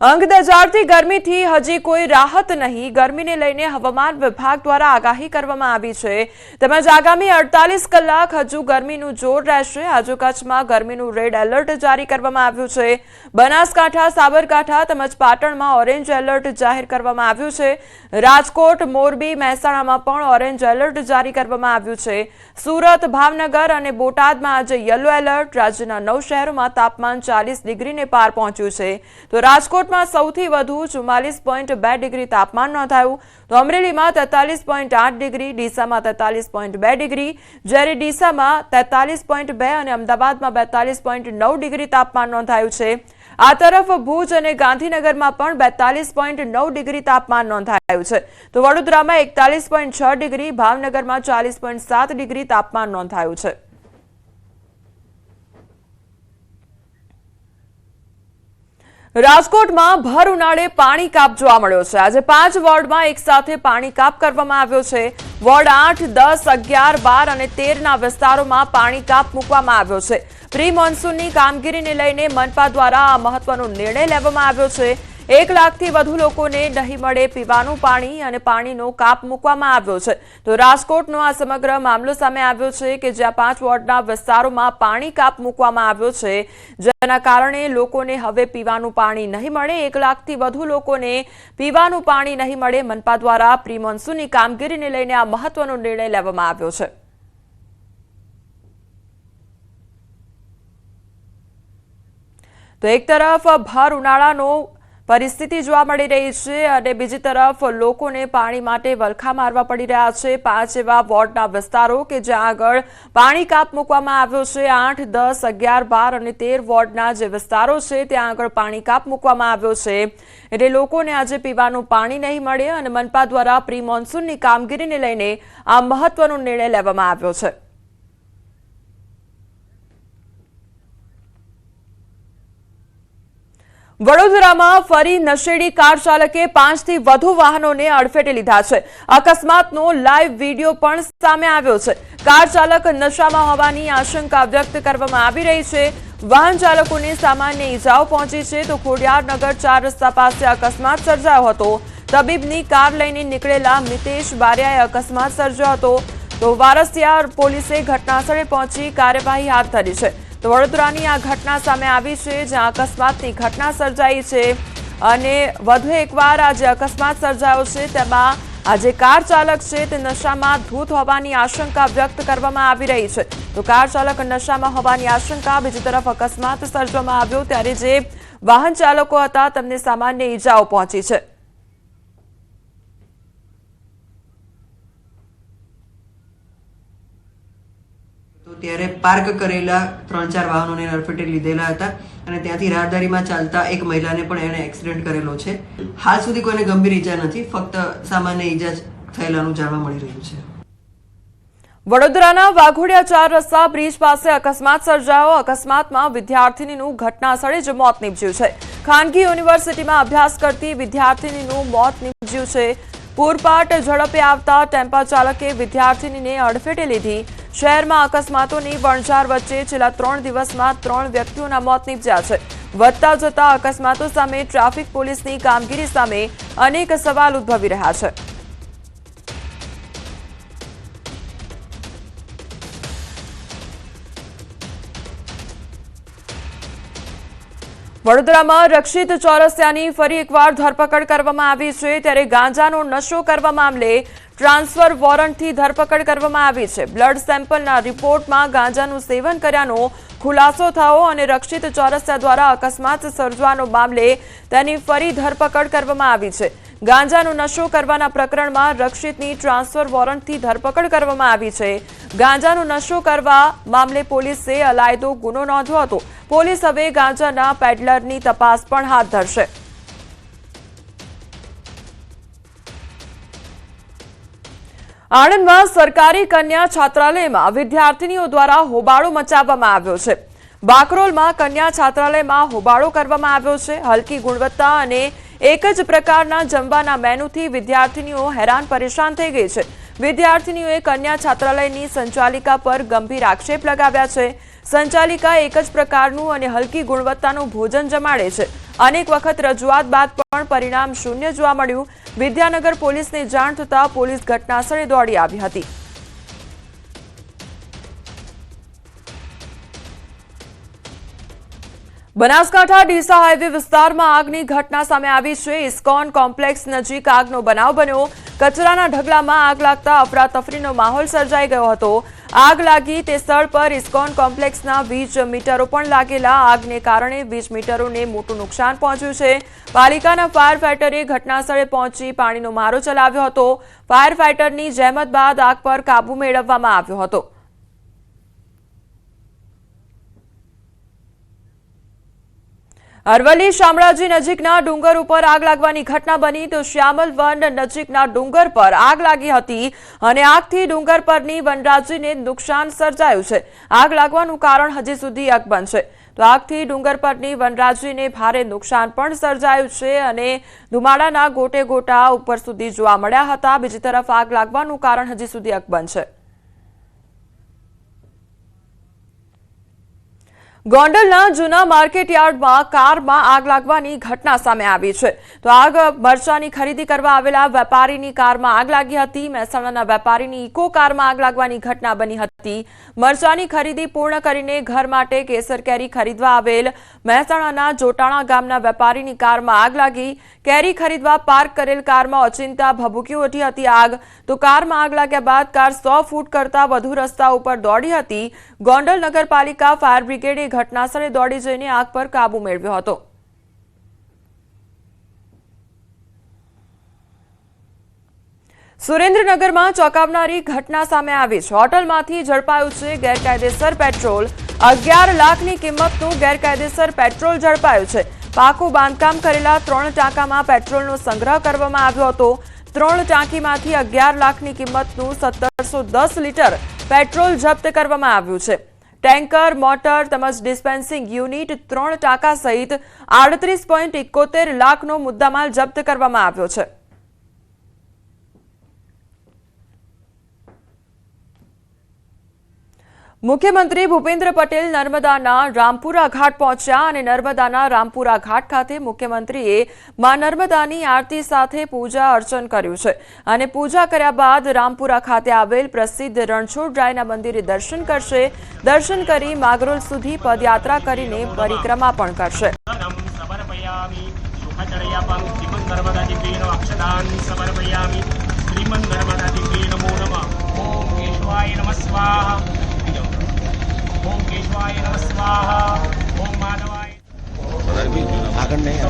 અંગ દજાડતી ગરમીથી હજી કોઈ રાહત નહીં। ગરમીને લઈને હવામાન વિભાગ દ્વારા આગાહી કરવામાં આવી છે તેમજ આગામી 48 કલાક હજુ ગરમીનું જોર રહેશે। આજે કચ્છમાં ગરમીનું રેડ એલર્ટ જારી કરવામાં આવ્યું છે। બનાસકાંઠા, સાબરકાંઠા તેમજ પાટણમાં ઓરેન્જ એલર્ટ જાહેર કરવામાં આવ્યું છે। રાજકોટ, મોરબી, મહેસાણામાં પણ ઓરેન્જ એલર્ટ જારી કરવામાં આવ્યું છે। સુરત, ભાવનગર અને બોટાદમાં આજે યલો એલર્ટ। રાજ્યના 9 શહેરોમાં તાપમાન 40 ડિગ્રીને પાર પહોંચ્યું છે તો રાજકોટ સૌથી વધુ 44.2 ડિગ્રી તાપમાન નોંધાયું તો અમરેલીમાં 43.8 ડિગ્રી, ડીસામાં 43.2 ડિગ્રી, જ્યારે ડીસામાં 43.2 અને અમદાવાદમાં 42.9 ડિગ્રી તાપમાન નોંધાયું છે। આ તરફ ભુજ અને ગાંધીનગરમાં પણ 42.9 ડિગ્રી તાપમાન નોંધાયું છે તો વડોદરામાં 41.6 ડિગ્રી, ભાવનગરમાં 40.7 ડિગ્રી તાપમાન નોંધાયું છે। રાજકોટમાં ભર ઉનાળે પાણી કાપ જોવા મળ્યો છે। આજે 5 વોર્ડમાં એક સાથે પાણી કાપ કરવામાં આવ્યો છે। વોર્ડ 8, 10, 11, 12 અને 13ના વિસ્તારોમાં પાણી કાપ મૂકવામાં આવ્યો છે। પ્રી મોન્સૂનની કામગીરીને લઈને મનપા દ્વારા આ મહત્વનો નિર્ણય લેવામાં આવ્યો છે। 1 લાખથી વધુ લોકોને નહીં મળે પીવાનું પાણી અને પાણીનો કાપ મૂકવામાં આવ્યો છે તો રાજકોટનો આ સમગ્ર મામલો સામે આવ્યો છે કે જ્યાં 5 વોર્ડના વિસ્તારોમાં પાણી કાપ મૂકવામાં આવ્યો છે જેના કારણે લોકોને હવે પીવાનું પાણી નહીં મળે। 1 લાખથી વધુ લોકોને પીવાનું પાણી નહીં મળે। મનપા દ્વારા પ્રી મોન્સૂનની કામગીરીને લઈને આ મહત્વનો નિર્ણય લેવામાં આવ્યો છે। તો એક તરફ ભર ઉનાળાનો પરિસ્થિતિ જોવા મળી રહી છે અને બીજી તરફ લોકોને પાણી માટે વલખા મારવા પડી રહ્યા છે। 5 એવા વોર્ડના વિસ્તારો કે જ્યાં આગળ પાણી કાપ મૂકવામાં આવ્યો છે। 8, 10, 11, 12 અને 13 વોર્ડના જે વિસ્તારો છે ત્યાં આગળ પાણી કાપ મૂકવામાં આવ્યો છે એટલે લોકોને આજે પીવાનું પાણી નહીં મળે અને મનપા દ્વારા પ્રી મોન્સૂનની કામગીરીને લઈને આ મહત્વનો નિર્ણય લેવામાં આવ્યો છે। વડોદરામાં ફરી નશેડી કાર ચાલકે 5થી વધુ વાહનોને અડફેટે લીધા છે। અકસ્માતનો લાઈવ વિડીયો પણ સામે આવ્યો છે। કાર ચાલક નશામાં હોવાની આશંકા વ્યક્ત કરવામાં આવી રહી છે। વાહન ચાલકોને સામાન્ય ઈજાઓ પહોંચી છે તો ખોડિયારનગર 4 રસ્તા પાસે અકસ્માત સર્જાયો હતો। તબીબની કાર લઈને નીકળેલા મિતેશ બારિયાએ અકસ્માત સર્જ્યો હતો તો વારસિયા પોલીસે ઘટનાસ્થળે પહોંચી કાર્યવાહી હાથ ધરી છે। તો વડોદરાની આ ઘટના સામે આવી છે જ્યાં અકસ્માતની ઘટના સર્જાઈ છે અને વધુ એકવાર આ જે અકસ્માત સર્જાયો છે તેમાં આ જે કાર ચાલક છે તે નશામાં ધૂત હોવાની આશંકા વ્યક્ત કરવામાં આવી રહી છે તો કાર ચાલક નશામાં હોવાની આશંકા। બીજી તરફ અકસ્માત સર્જવામાં આવ્યો ત્યારે જે વાહન ચાલકો હતા તેમને સામાન્ય ઈજાઓ પહોંચી છે। ત્યારે પાર્ક કરેલા 3-4 વાહનોને અડફેટે લીધેલા હતા અને ત્યાંથી રાહદારીમાં ચાલતા એક મહિલાને પણ એણે એક્સિડન્ટ કરેલો છે। હાલ સુધી કોઈને ગંભીર ઈજા નથી, ફક્ત સામાન્ય ઈજા થયેલાનું જાણવા મળી રહ્યું છે। વડોદરાના વાઘોડિયા 4 રસ્તા બ્રિજ પાસે અકસ્માત સર્જાયો। અકસ્માતમાં વિદ્યાર્થીનીનું ઘટના સ્થળે જ મોત નીપજ્યું છે। ખાનગી યુનિવર્સિટીમાં અભ્યાસ કરતી વિદ્યાર્થીનીનું મોત નીપજ્યું છે। પૂરપાટ ઝડપે આવતા ટેમ્પા ચાલકે વિદ્યાર્થીનીને અડફેટે લીધી। શહેરમાં અકસ્માતોની વણઝાર વચ્ચે છેલ્લા 3 દિવસમાં 3 વ્યક્તિઓના મોત નીપજ્યા છે। વધતા જતા અકસ્માતો સામે ટ્રાફિક પોલીસની કામગીરી સામે અનેક સવાલ ઉદ્ભવી રહ્યા છે। વડોદરામાં રક્ષિત ચોરસિયાની ફરી એકવાર ધરપકડ કરવામાં આવી છે ત્યારે ગાંજાનો નશો કરવા મામલે ટ્રાન્સફર વોરંટથી ધરપકડ કરવામાં આવી છે। બ્લડ સેમ્પલના રિપોર્ટમાં ગાંજાનું સેવન કર્યાનો ખુલાસો થયો અને રક્ષિત ચોરસિયા દ્વારા અકસ્માત સર્જવાનો મામલે તેની ફરી ધરપકડ કરવામાં આવી છે। ગાંજાનો નશો કરવાના પ્રકરણમાં રક્ષિતની ટ્રાન્સફર વોરંટથી ધરપકડ કરવામાં આવી છે। ગાંજાનો નશો કરવા મામલે પોલીસે અલાયદો ગુનો નોંધ્યો હતો। પોલીસ હવે ગાંજાના પેડલરની તપાસ પણ હાથ ધરશે। આણંદમાં સરકારી કન્યા છાત્રાલયમાં વિદ્યાર્થીનીઓ દ્વારા હોબાળો મચાવવામાં આવ્યો છે। બાકરોલમાં કન્યા છાત્રાલયમાં હોબાળો કરવામાં આવ્યો છે। હલકી ગુણવત્તા અને એક જ પ્રકારના જમવાના મેનુથી વિદ્યાર્થીનીઓ હેરાન પરેશાન થઈ ગઈ છે। વિદ્યાર્થીનીઓએ કન્યા છાત્રાલયની સંચાલિકા પર ગંભીર આક્ષેપ લગાવ્યા છે। સંચાલિકા એક જ પ્રકારનું અને હલકી ગુણવત્તાનું ભોજન જમાડે છે। અનેક વખત રજૂઆત બાદ પણ પરિણામ શૂન્ય જોવા મળ્યું। વિદ્યાનગર પોલીસને જાણ થતાં પોલીસ ઘટનાસ્થળે દોડી આવી હતી। બનાસકાંઠા ડીસા હાઈવે વિસ્તારમાં આગની ઘટના સામે આવી છે। ઇસ્કોન કોમ્પ્લેક્સ નજીક આગનો બનાવ બન્યો। કચરાના ઢગલામાં આગ લાગતા અફરાતફરીનો માહોલ સર્જાઈ ગયો હતો। આગ લાગી તે સ્થળ પર ઇસ્કોન કોમ્પ્લેક્સના વીજ મીટરો પણ લાગેલા। આગને કારણે વીજ મીટરોને મોટું નુકસાન પહોંચ્યું છે। પાલિકાના ફાયર ફાઈટરે ઘટનાસ્થળે પહોંચી પાણીનો મારો ચલાવ્યો હતો। ફાયર ફાઈટરની જહેમત બાદ આગ પર કાબુ મેળવવામાં આવ્યો હતો। અરવલ્લી શામળાજી નજીકના ડુંગર ઉપર આગ લાગવાની ઘટના બની તો શ્યામલ વન નજીકના ડુંગર પર આગ લાગી હતી અને આગથી ડુંગર પરની વનરાજીને નુકસાન સર્જાયું છે। આગ લાગવાનું કારણ હજી સુધી અકબંધ છે। તો આગથી ડુંગર પરની વનરાજીને ભારે નુકસાન પણ સર્જાયું છે અને ધુમાડાના ગોટે ગોટા ઉપર સુધી જોવા મળ્યા હતા। બીજી તરફ આગ લાગવાનું કારણ હજી સુધી અકબંધ છે। ગોંડલના જૂના માર્કેટયાર્ડમાં કારમાં આગ લાગવાની ઘટના સામે આવી છે। તો આગ મરચાની ખરીદી કરવા આવેલા વેપારીની કારમાં આગ લાગી હતી। મહેસાણાના વેપારીની ઇકો કારમાં આગ લાગવાની ઘટના બની હતી। મરચાની ખરીદી પૂર્ણ કરીને ઘર માટે કેસર કેરી ખરીદવા આવેલ મહેસાણાના જોટાણા ગામના વેપારીની કારમાં આગ લાગી। કેરી ખરીદવા પાર્ક કરેલ કારમાં ઓચિંતા ભભૂકી ઉઠી હતી આગ। તો કારમાં આગ લાગ્યા બાદ કાર 100 ફૂટ કરતા વધુ રસ્તા ઉપર દોડી હતી। ગોંડલ નગરપાલિકા ફાયર બ્રિગેડે ઘટનાસ્થળે દોડી જઈને આગ પર કાબુ મેળવ્યો હતો। સુરેન્દ્રનગરમાં ચોંકાવનારી ઘટના સામે આવી છે। હોટલમાંથી ઝડપાયું છે ગેરકાયદેસર પેટ્રોલ। 11 લાખની કિંમતનું ગેરકાયદેસર પેટ્રોલ ઝડપાયું છે। પાકું બાંધકામ કરેલા 3 ટાંકામાં પેટ્રોલનો સંગ્રહ કરવામાં આવ્યો હતો। 3 ટાંકીમાંથી 11 લાખની કિંમતનું 1710 લીટર પેટ્રોલ જપ્ત કરવામાં આવ્યું છે। ટેન્કર, મોટર તેમજ ડિસ્પેન્સિંગ યુનિટ 3 ટાંકા સહિત 38.71 લાખનો મુદ્દામાલ જપ્ત કરવામાં આવ્યો છે। મુખ્યમંત્રી ભૂપેન્દ્ર પટેલ નર્મદાના રામપુરા ઘાટ પહોંચ્યા અને નર્મદાના રામપુરા ઘાટ ખાતે મુખ્યમંત્રીએ માં નર્મદાની આરતી સાથે પૂજા અર્ચન કર્યું છે અને પૂજા કર્યા બાદ રામપુરા ખાતે આવેલ પ્રસિદ્ધ રણછોડરાયના મંદિરે દર્શન કરશે। દર્શન કરી માગરોલ સુધી પદયાત્રા કરીને પરિક્રમા પણ કરશે। ओम केशवाय नमः स्वाहा ओम माधवाय आगे नहीं